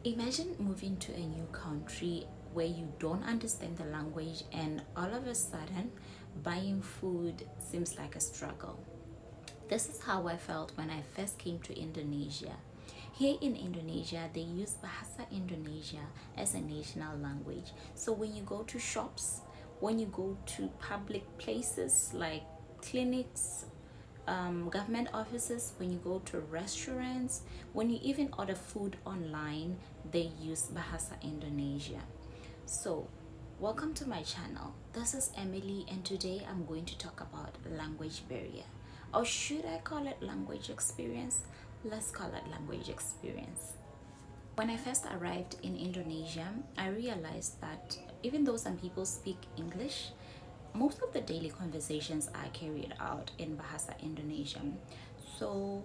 Imagine moving to a new country where you don't understand the language, and all of a sudden, buying food seems like a struggle. This is how I felt when I first came to Indonesia. Here in Indonesia, they use Bahasa Indonesia as a national language. So when you go to shops, when you go to public places like clinics, government offices, when you go to restaurants, when you even order food online, they use Bahasa Indonesia. So, welcome to my channel. This is Emily, and today I'm going to talk about language barrier. Or should I call it language experience? Let's call it language experience. When I first arrived in Indonesia, I realized that even though some people speak English, most of the daily conversations are carried out in Bahasa Indonesian. So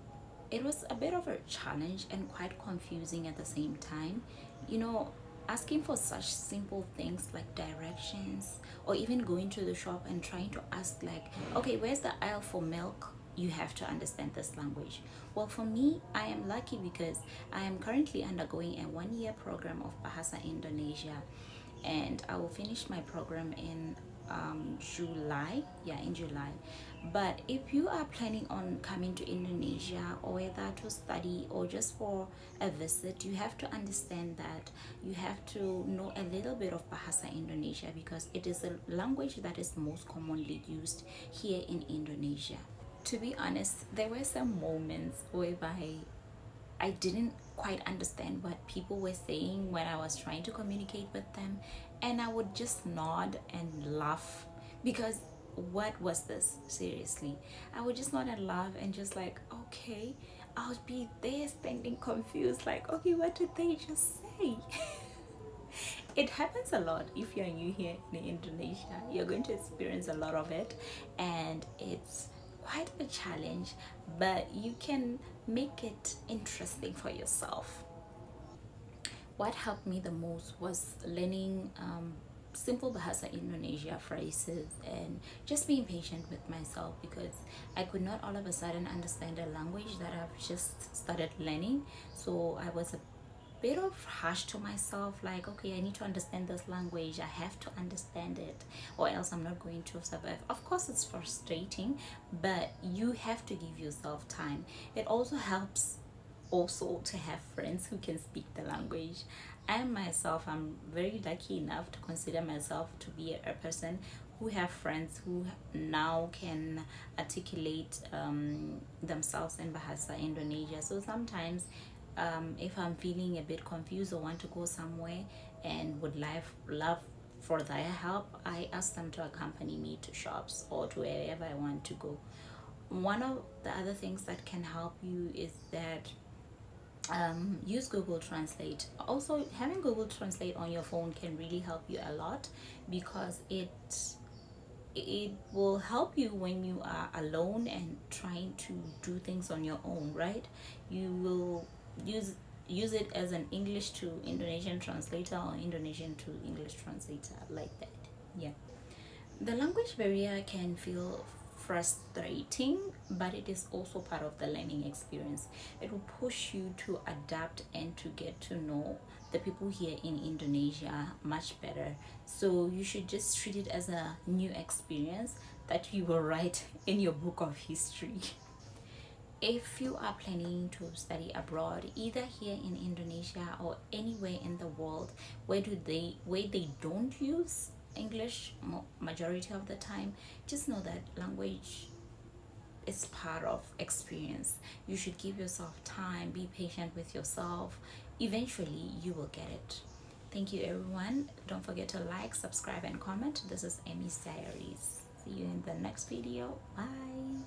it was a bit of a challenge and quite confusing at the same time. You know, asking for such simple things like directions, or even going to the shop and trying to ask, like, okay, where's the aisle for milk? You have to understand this language. Well, for me, I am lucky because I am currently undergoing a 1 year program of Bahasa Indonesia, and I will finish my program in July. Yeah, in July. But if you are planning on coming to Indonesia, or whether to study or just for a visit, you have to understand that you have to know a little bit of Bahasa Indonesia, because it is a language that is most commonly used here in Indonesia. To be honest, there were some moments whereby I didn't quite understand what people were saying when I was trying to communicate with them, and I would just nod and laugh because what was this? Seriously. I would just nod and laugh and just like, okay, I'll be there standing confused, like, okay, what did they just say? It happens a lot. If you're new here in Indonesia, you're going to experience a lot of it, and it's quite a challenge, but you can make it interesting for yourself. What helped me the most was learning simple Bahasa Indonesia phrases and just being patient with myself, because I could not all of a sudden understand a language that I've just started learning. So I was a bit of harsh to myself, like, okay, I need to understand this language, I have to understand it, or else I'm not going to survive. Of course it's frustrating, but you have to give yourself time. It also helps also to have friends who can speak the language. I myself, I'm very lucky enough to consider myself to be a person who have friends who now can articulate themselves in Bahasa Indonesia. So sometimes if I'm feeling a bit confused or want to go somewhere and would love for their help, I ask them to accompany me to shops or to wherever I want to go. One of the other things that can help you is that use Google Translate. Also, having Google Translate on your phone can really help you a lot, because it will help you when you are alone and trying to do things on your own, right? You will use it as an English to Indonesian translator or Indonesian to English translator, like that. Yeah. The language barrier can feel frustrating, but it is also part of the learning experience. It will push you to adapt and to get to know the people here in Indonesia much better. So you should just treat it as a new experience that you will write in your book of history. If you are planning to study abroad, either here in Indonesia or anywhere in the world where they don't use English majority of the time, just know that language is part of experience. You should give yourself time, be patient with yourself. Eventually you will get it. Thank you, everyone. Don't forget to like, subscribe, and comment. This is Emmy's Diaries. See you in the next video. Bye.